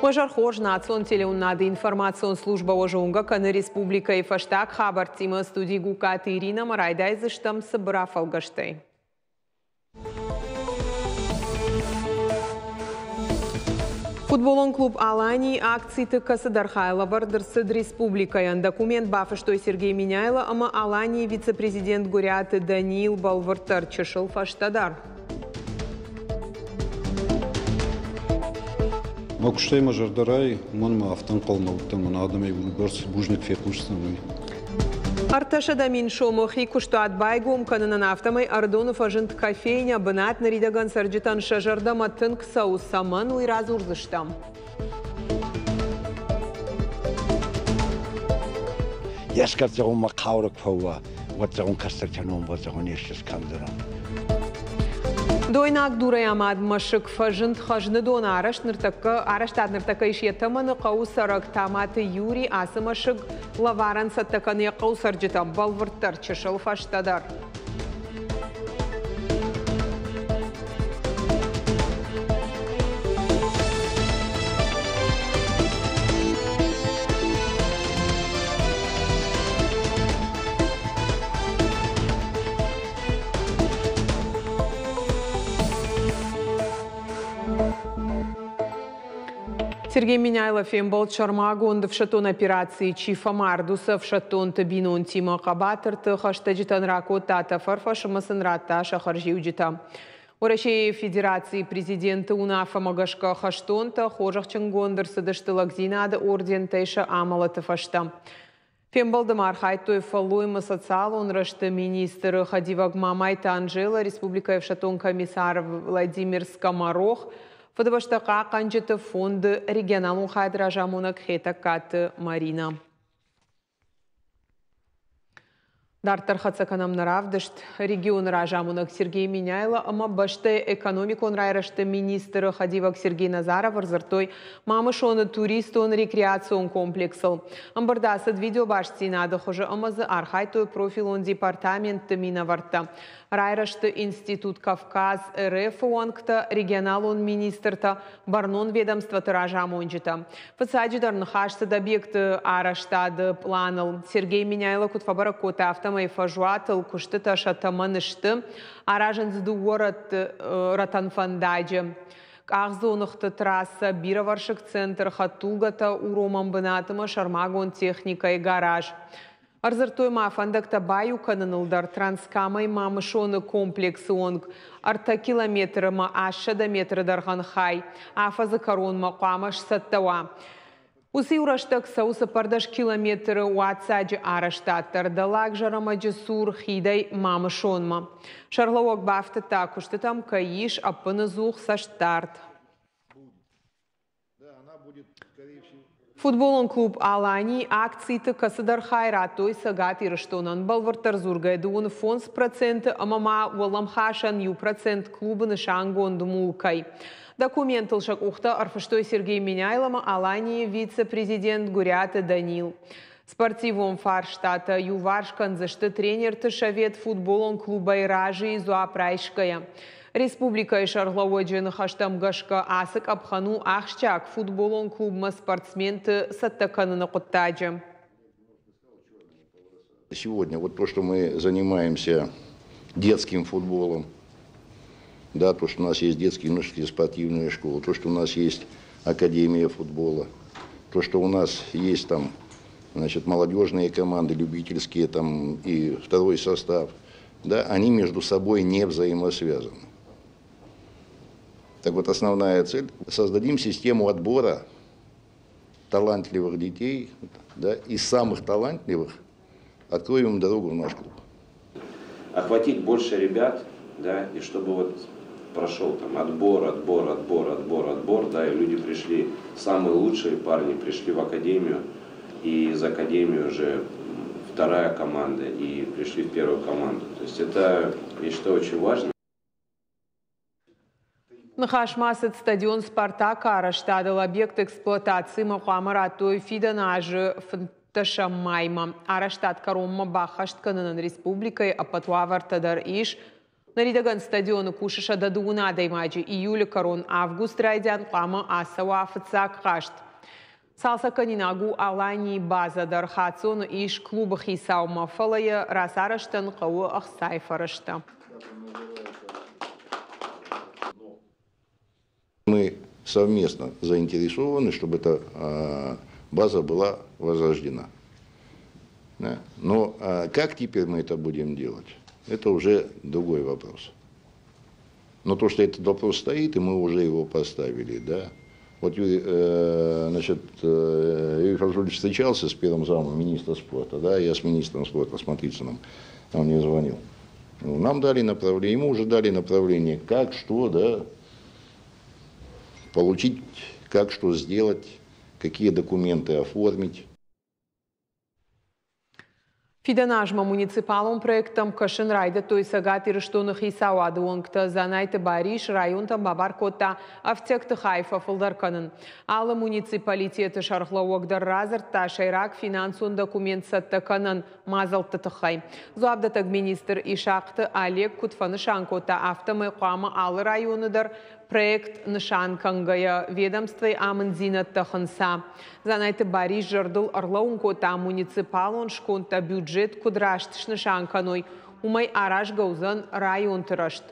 Мажархож национ телеуннады информацион служба ожоунга каны республика и фаштак хабар тима студии гукат Ирина Марайдай зыштам сыбыра фалгаштай. Футболон клуб Алани акции тыкасы Дархайла вардырсыд республикаян. Документ бафыштой Сергей Миняйла, ама Алани вице-президент Гуряты Даниил Балвартар чешыл фаштадар. Макуштай мажардарай, манма автан қалмауттан, мана адамай барс бужник фекушсамай. Арташа дамин шомохи куштат байгум кананан автомай Ардонов ажент кофейня бынат наридаган сарджитан шажардам аттын ксау саман уйраз урзыштам. Яскарцагун макаурак фауа, ватзагун кастарчанун ватзагун ешшес кандыран. Дойнак дураямад машык фажынт хажны дон араш ныртака ишетаманы қау сарак таматы Юрий асы машык лаваран саттаканы қау сарджитам балвырттар чешыл фаштадар. Сергей Миняйлов ембол чармагон в шатон операции Чифа Мардуса в шатон табинон Тима Кабатер тахаштаджитан ракотата фарфашамасын рата шахаржиуджита. Урашей Федерации президента Унафа Магашка хаштонта хожах чангондер садаштылагзинада орден тейша амалата фашта. Фембалда мархайтой фалуема социалон рашта министр Хадиваг Мамайта Анжела, Республика Евшатон комиссар Владимир Скоморох, Фадаваштака канджета фонд регионалун хайдра жамунак хета кат Марина. Дартар хацаканам наравдышт регион ражамунак Сергей Миняйла, ама баште экономикон райрашты министр Хадивак Сергей Назаров арзартой мамышон туристон рекреацион комплексал. Амбардасад видео башти надо хоже амазы архайтой профилон департамент Минаварта. Райрашты институт Кавказ РФ уанкта регионалон министрта барнон ведомства таражамонджита. Фасаджидар нахашсад объект араштад планал Сергей Миняйла кутфабара кота автомай фажуатал куштыта шатаманышты аражанзду город ратанфандаджи. Ахзонахта трасса Бираваршик центр хатулгата уроман бынатыма шармагон техника и гараж. Арзартой мафандакта баю кананылдар транскамай мамышоны комплексы онг. Арта километры ма ашада метры дархан хай. Афазы корон мақамаш саттава. Усы ураштак сауса пардаш километры уатсаджи араштаттар. Далак жарамаджи сур хидай мамышонма. Шарлауак бафта такушты там каиш апаназух саштарт. Футболон клуб Алани акции тыкасыдар хайратой сагат ирыштонан балвартар зургайдуын фонс проценты амама уаламхашан ю процент клубын шангон думулкай. Документал шак ухта арфаштой Сергей Миняйлама Алани вице-президент Гуряты Даниил. Спортивом фарштата ю варшкан зашты тренер тышавет футболон клуба Иражи Зуапрайшкая. Республика и Шарлауаджин хаштамгашка асык абхану ахшчак футболон клубма спортсменты саттаканы на коттаджи. Сегодня вот то, что мы занимаемся детским футболом, да, то, что у нас есть детские юношеские спортивные школы, то, что у нас есть академия футбола, то, что у нас есть там, значит, молодежные команды, любительские там и второй состав, да, они между собой не взаимосвязаны. Так вот, основная цель – создадим систему отбора талантливых детей, да, и самых талантливых откроем им дорогу в наш клуб. Охватить больше ребят, да, и чтобы вот прошел там отбор, да, и люди пришли, самые лучшие парни пришли в академию, и из академии уже вторая команда, и пришли в первую команду. То есть это, я считаю, очень важно. Нахашмасет стадион «Спартак» араштадал объект эксплуатации махамаратой фиданажи фанташамайма. Араштад каромма бахашт кананан республикой апатуавартадар иш Наридаган стадионы кушыша дадуына даймаджи июля корон август райдян қамы асава афыцак қашт. Салса канинагу алани базадар хацон иш клуба хисау мафалая расараштан қауы ақсайфарашта. Мы совместно заинтересованы, чтобы эта база была возрождена. Но как теперь мы это будем делать, это уже другой вопрос. Но то, что этот вопрос стоит, и мы уже его поставили, да. Вот Юрий Фаржулич встречался с первым замом министра спорта, да, я с министром спорта, с Матвицыным, он мне звонил. Нам дали направление, ему уже дали направление, как, что, да, получить, как, что сделать, какие документы оформить. Фиданажма муниципалом проектом Кашин райда той сагатир что на хисауады онкта занайты Бариш районтан Бабаркота автекты Хайфа фылдарканын. Алы муниципалитеты шархлауагдар разыртта шайрак финансун документ саттаканын мазалты тыхай. Зуабдатаг министр Ишақты Олег Кутфанышанкота автомы қамы алы районыдар проект нышан кангая ведомствой амынзинат тахынса. Занайты Бариш жардыл арлаункота муниципалон шконта бюджет кудрашт нышан каной. Умай араш гаузан район тырашт.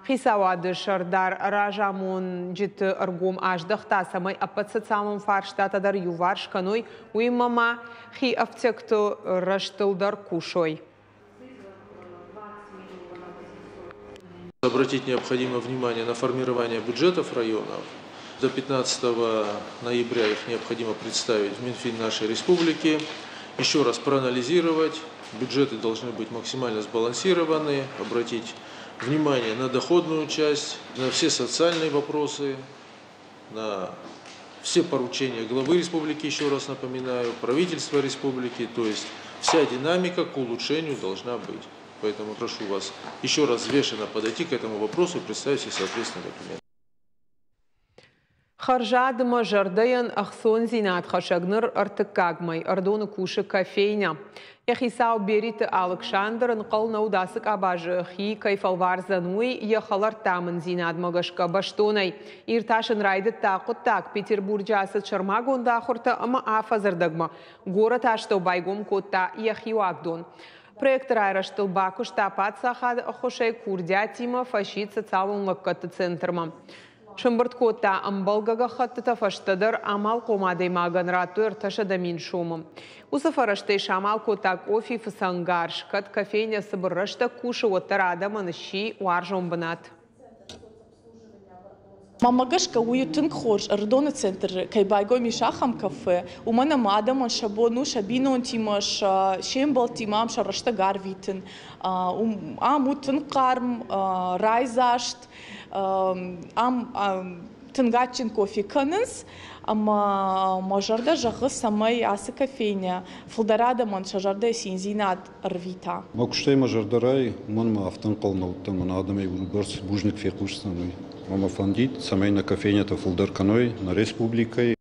Хисавады шардар ражамон жит аргом аждахта самай апатсацамон фарштатадар юварш каной уимама хи аптекто раштылдар кушой. Обратить необходимо внимание на формирование бюджетов районов. До 15 ноября их необходимо представить в Минфин нашей республики. Еще раз проанализировать. Бюджеты должны быть максимально сбалансированы. Обратить внимание на доходную часть, на все социальные вопросы, на все поручения главы республики, еще раз напоминаю, правительства республики. То есть вся динамика к улучшению должна быть. Поэтому прошу вас еще раз взвешенно подойти к этому вопросу и представить все соответственные документы. Харжадыма жардаян ахсон зинат хашагныр артыккагмай ардоны куши кофейня. Яхисау бериты Александр нқал наудасык абажы хи кайфалвар зануй яхалар тамын зинат магашка баштонай. Ирташын райды так Петербурджасы чармагонда ахурта ама афазардагма. Город аштау байгом котта яхиуагдон. Проект райраштыл бакуш тапат сахад хошай курдя тима фашит социалын лаккаты центрма. Шымбырт котта амбалгага хатты фаштадыр амал комадей маган ратуэр ташадамин шумым. Усафараштай шамал коттак офи фасангарш, кат кофейня сабыррашта куши оттарада маныши уаржом банат. Мамагашка уютын хош, ардоны центр, кайбайго мишахам кафе, у мене мадам шабону шабинон тимаш, шембал тимам шарашта гарвитен, утын карм, райзашт, тынгачин кофе канынс, мажарда жағы самай асы кофейня, фылдарада ман шажарда синзинат рвита. Макуштай мажардарай, манма автан қалнаута, ман адамай бұрс бужник фекуш самай. Мама фандит, самайна кофейнята фылдарканой на республикой.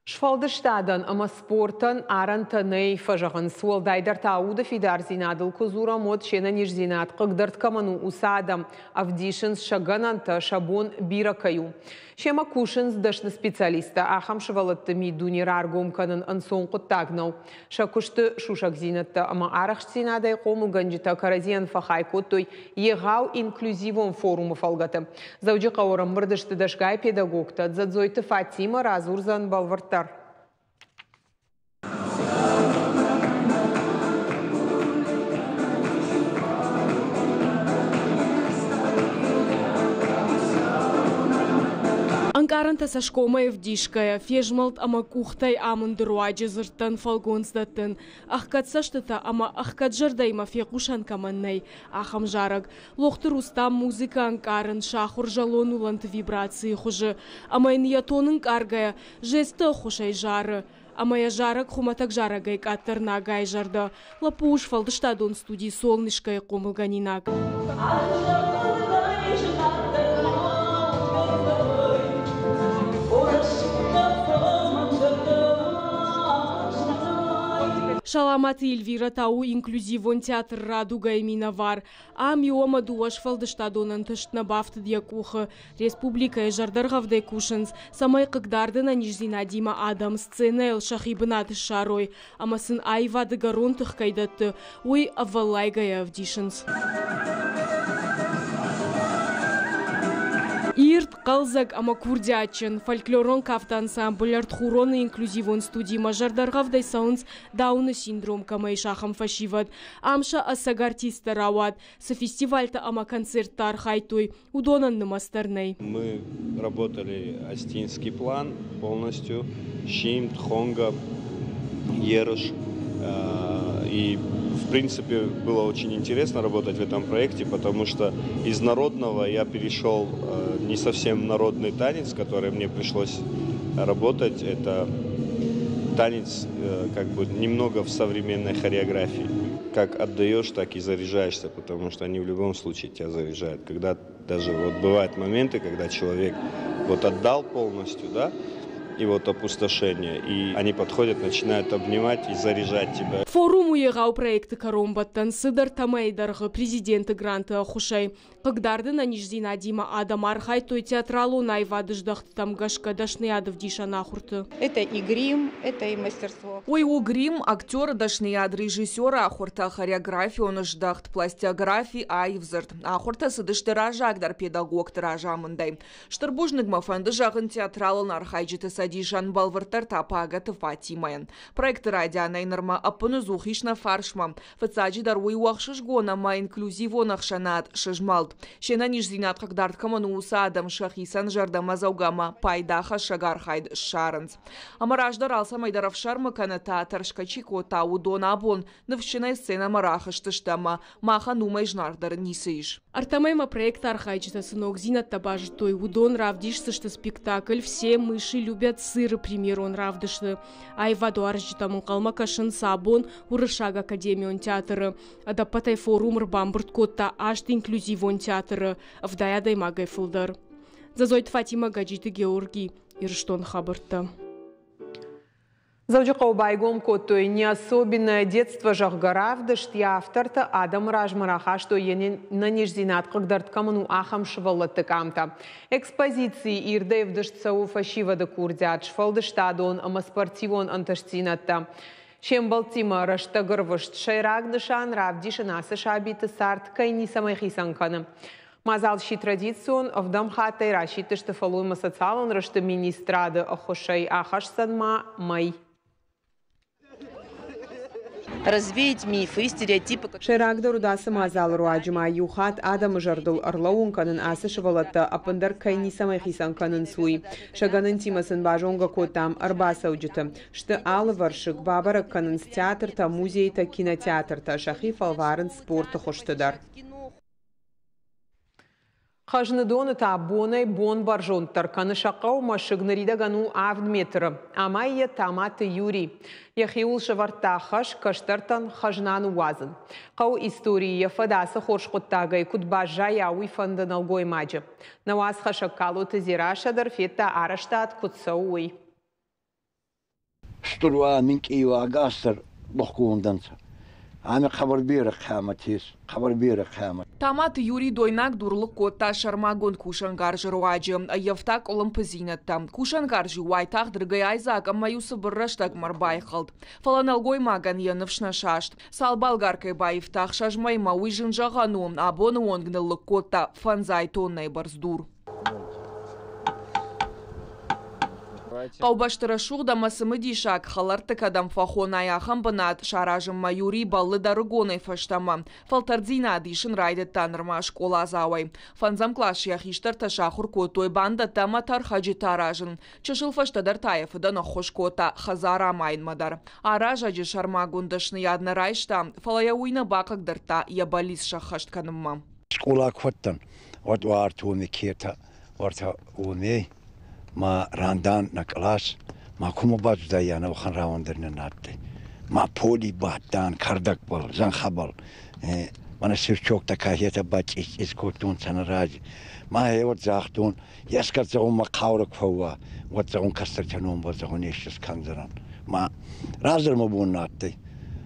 Шфалдыштадан ама спортан арантаней фажаган суалдайдар тауда фидар зинадыл кузура мод шена нижзинат қығдырт каману усадам авдишынс шагананта шабон биракаю. Шема кушынс дашны специалиста ахам швалатты мидуни раргом канын ансон құттагнау. Шакушты шушак зинатта ама арахш зинадай қому ганжита каразиан фахай коттой егау инклюзивон форумы фалгаты. Зауджи қаурам бұрдышты дашгай педагогта дзадзойты Фатима разурзан балвартар. Анкаранта сашкома евдишкая, фежмалт ама кухтай амандруаджи зыртан фалгонсдатын. Ахкатсаштыта ама ахкаджардайма фекушан каманнай. Ахам жараг. Лохтыр устам музыка анкаран шахур жалон улант вибрации хуже. Ама иньятонын каргая, жесты хушай жары. Амая жарак хуматак жарагай каттар нагай жарды. Лапуш фалдыштадон студии солнышкай комылганинак. Шаламат Эльвира тау инклюзивон театр Радуга Миновар. Амиома дуаш фалдыштадонан тыштна бафты дьякуха. Республика жардаргавдай кушанс. Самай кагдардына нижзина Дима Адам сцена эл шахибнат шарой. Амасын айва дыгарон тыхкайдатты. Уй авалайгая авдишанс. Ирт қалзак ама курдячын. Фольклорон кафта ансамбль артхуроны инклюзивон студии мажардаргавдай саунс дауны синдром камай шахам фашиват. Амша асаг артиста рават. Со фестивальта ама концерттар хайтой. Удонан намастерней. Мы работали астинский план полностью. Щим, Тхонга, Ерыш. И в принципе было очень интересно работать в этом проекте, потому что из народного я перешел не совсем народный танец, который мне пришлось работать. Это танец как бы немного в современной хореографии. Как отдаешь, так и заряжаешься, потому что они в любом случае тебя заряжают. Когда даже вот бывают моменты, когда человек вот отдал полностью, да, и вот опустошение, и они подходят, начинают обнимать и заряжать тебя. Форум уегау проекты Каромбаттан Сыдар Тамайдарга президенты гранта Хушай. Кагдарды на нижзина Дима Адам Архай, той театралу найвадыждахт там гашка дашниядов диша нахурты. Это и грим, это и мастерство. Ой, у грим, актер дашнияд режиссера, ахурта хореография, он ждахт пластиографии, айвзарт. Ахурта сыдыштыра жагдар педагог тыража мындай. Штырбужник мафанды жағын театралын архайджиты садишан балвартар тапагаты Фатимаян. Проект радиана инырма апыны зухишна фаршма. Фацаджи даруй уахшыш гона ма инклюзивонах шанат шыжмалт. Шена нижзинат кагдарт каману усадам шахисан жардама заугама пайдаха шагархайд шаранц. Амараждар алса майдаров шарма каната таршкачико тау донабон. Навщина сцена мараха штыштама. Маха нумай жнардар нисыиш. Артамайма проект архайджита сынок зинат табажи той удон равдишься, что спектакль все мыши любят сыр, пример он равдышны. Айваду аржитамун калмакашын сабон урышаг академион театры. Адапатай форум рбамбурт котта ашт инклюзивон театры. Вдаядай магай фылдар. Зазойт Фатима Гаджиты Георгий. Ирштон хабарта. Завджикау байгом котой не особенное детство жахгаравдышт я авторта Адам Ражмараха, что ени на нижзинат кагдарт каману ахам шваллаты камта. Экспозиции ирдевдышт сау фашивада курдят швалдыштадон ама спортивон анташтинатта. Чем балтима раштагырвышт шайрагдышан равдишын асы шабиты сарт кайни самайхисан каным. Мазалши традицион в дамхатай рашитышты фалуйма социалон рашты министрады ахушай ахашсанма май. Развеять мифы и стереотипы. Шерагдару дасы мазал руаджима юхат Адам жардул орлаун канын асы шывалатта апандар кайни самайхисан канын суй. Шаганын тимасын бажонга котам арбаса уджиты. Шты алы варшык бабара канын театрта, музейта, кинотеатрта, шахи фалварын спорты хоштыдар. Хажны доны та бонай бон баржонтар, каны шақау машыгнарида гану авдметры. Амайя таматы юри. Яхиул шаварта хаш каштартан хажнану вазын. Қау история фадасы хоршқоттагай кудбажа яуи фандан алгой маджы. Наваз хашакалу тазира шадар фетта араштат кутсауи. Штурва минки агастар бохкунданца. Ами хабар бирак хаматис, хабар бирак хамат. Тамат Юрий дойнак дурлык котта шармагон кушангаржы руаджы. Евтак олымпызинатта. Кушангаржы уайтақ дыргай айзак, амма юсы бұрраштак марбай қалд. Фаланалгой маган янывшна шашт. Салбалгаркай байыфтақ шажмай мауи жынжағану, абоны онгнылык котта фанзай тоннай барздур. Қаубаштыра шуғда масымы дишак, халарты кадам фахонай ахам бынат, шаражым майури баллы дарыгонай фаштама. Фалтардзина адишын райды танырма школа азауай. Фанзам класс яхиштар ташахур котой банда тама тархаджи таражын. Чышыл фаштадар тайфыда нахош кота хазара майнмадар. Аражаджи шарма гундашны ядны райшта, фалая уйна бақық дырта ябалис шахашт канымма. Школа кваттан, вот вартуны кета, варта уны. ما راندان نکلاس ما کوم باز دایانه و خان راوندرن ناته ما پولی باتان کردک بال زن خبال من سرچوک تکایت باچ اسکوتون سنراج ما هیوت زاختون یسکت زون ما خورک فوا و زون کستر چنون باز زون ایشش کندران ما رازر مبون ناته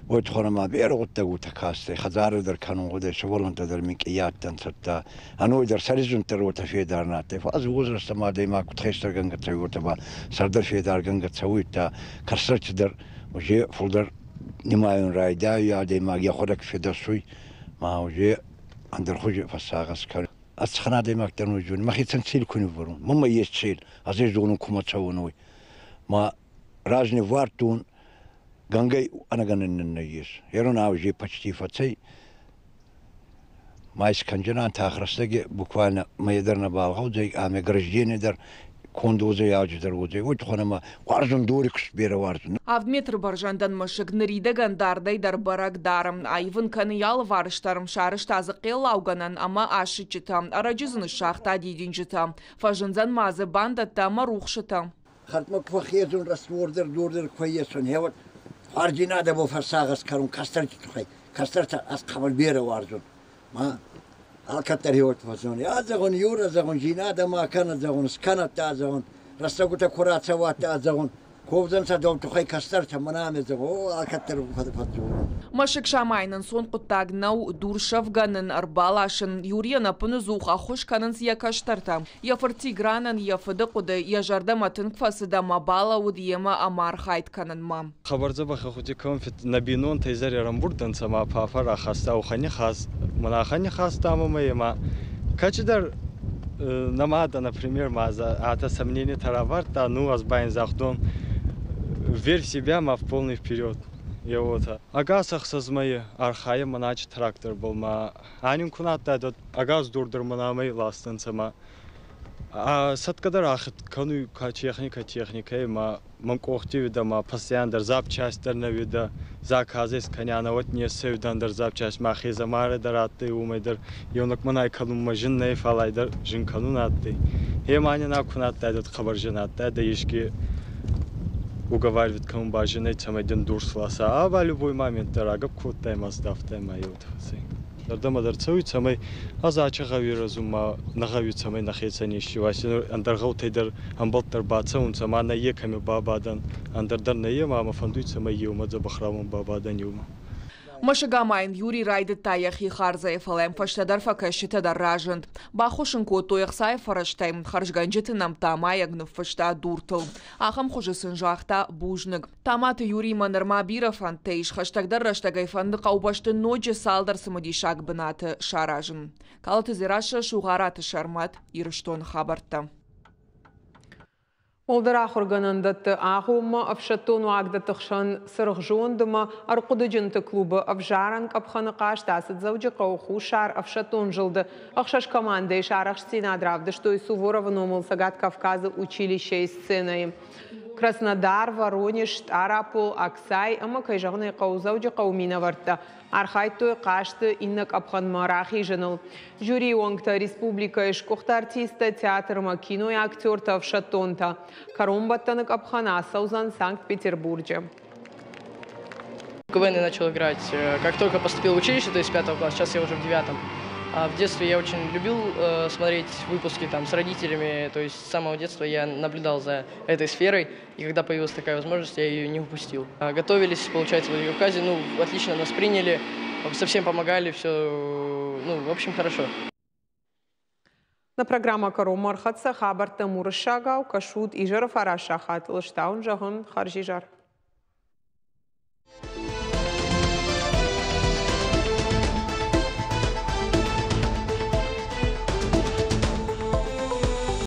ويدخل ما بيرو تقول تكاستي خزارو در كانوا غدا شغلن تدر مكيات تنستا أنا يدر سريزون تروت في دارناتي فاز وزر استما ديما كنت خيستر جنگ تسوي تبا سردر في دار جنگ تسوي تا كسرت در وجي فولدر نماين رايدا يا ديما ياخدك في دسوي ما وجي عند خوج فساغس كان أسخنا ديما كتر وجون ما خي تنسيل كوني برون مما يستشيل عزيز دونو كوما تسوونوي ما راجني وارتون Гангай анаганын есть. Ерона уже почти фацей. Майс канжана тахрастаги буквально майдарна балгаудай аме граждане дар кондуза яждар удай. Вот ханама варзун дурикс бера варзун. Авдметр баржандан машык нрида гандардай дар барак дарым. Айвын каныял варыштарым шарыштазы қелауганан ама ашычыта. Арajызын шахта дейдинжыта. Фажынзан мазы бандатта марухшыта. Хатма квахезун расвордер дурдер квайесон. Хеват Арджина да бо фасагас карун кастар тухай кастар аз кабал бера варзун ма алкатар хеват фазон я загон юра загон жина да ма кана загон скана та загон растагута кураца вата загон ковзан садом тухай кастар таманаме загон алкатар фазон Машык шамайнын сон куттагнау дуршавганын арбалашын юрияна пыны зуха хушканын сиякаштарта. Яфырти гранын яфыды куды яжардаматын кфасыда мабала удиема амар хайтканын ма. Хабарза баха худи конфет набинон тайзари рамбурдан сама пафара хаста ухани хас манахани хаста мама. Качидар намада, например, маза ата сомнение тараварта, ну азбайн захдон верь в себя, ма в полный вперед. Я вот агасах сазмай архая манач трактор был ма анин кунатта дот агаз дурдыр манамай ластын сама а саткадар ахт кану техника ма манкохти вида ма постоянно запчастьдар на вида заказы коняна вот не севдандар запчасть ма хизамары даратты умайдар ёнок манай канун мажин не фалайдар жин канунатты хемани на кунатта дот хабар жанатта да ишки уговаривает кому бажиной самайден дурсласа, а в любой момент дорога куттай маздавтай майот. Дардама дарцауит самай азача гавиразума нагавит самай нахецанищи васин андаргаутэйдер амбалтар баца он сама на еками бабадан андардар на ема мафандуит самай юма за бахрамон бабадан юма. Машыгамайн Юрий райды таяхи харзаев алайм фаштадар факашита дар ражент. Бахушын котоях сай фараштайм харжганжеты нам тамаягны фашта дуртыл. Ахам хожысын жахта бужнык. Таматы Юрий манырма бира фантейш хаштагдар раштагай фанды қаубашты ноджи салдар самадишак бынаты шаражын. Калаты зираша шуғараты шармат ирыштон хабарта. Олдара хорганандат агума авшатон вагда тахшан сыргжондыма арқудыжынты клубы авжаранг абханы қаштасыд завжы қауқу шар авшатон жылды. Ақшаш команды шарах стенадравды, что и Суворова номыл Сагат Кавказа училище и сценой. Краснодар, Воронеж, Тарапул, Аксай, ама кайжағны қау завжы қаумина варта. Архайтой қашты иннак абхан марахи жыныл. Жюри оңта республика ешкухта артиста, театрма, кино и актерта авшатонта. Каромбаттанок абхана Саузан, Санкт-Петербурге. КВН я начал играть, как только поступил в училище, то есть 5 класс, сейчас я уже в 9. А в детстве я очень любил смотреть выпуски там с родителями, то есть с самого детства я наблюдал за этой сферой, и когда появилась такая возможность, я ее не упустил. Готовились, получается, в Владикавказе, ну, отлично нас приняли, совсем помогали, все, ну, в общем, хорошо. На программа Каромар Хатса Хабар Тамур Шагау Кашут и Жар Фарашахат Лштаун Жаган Харжижар.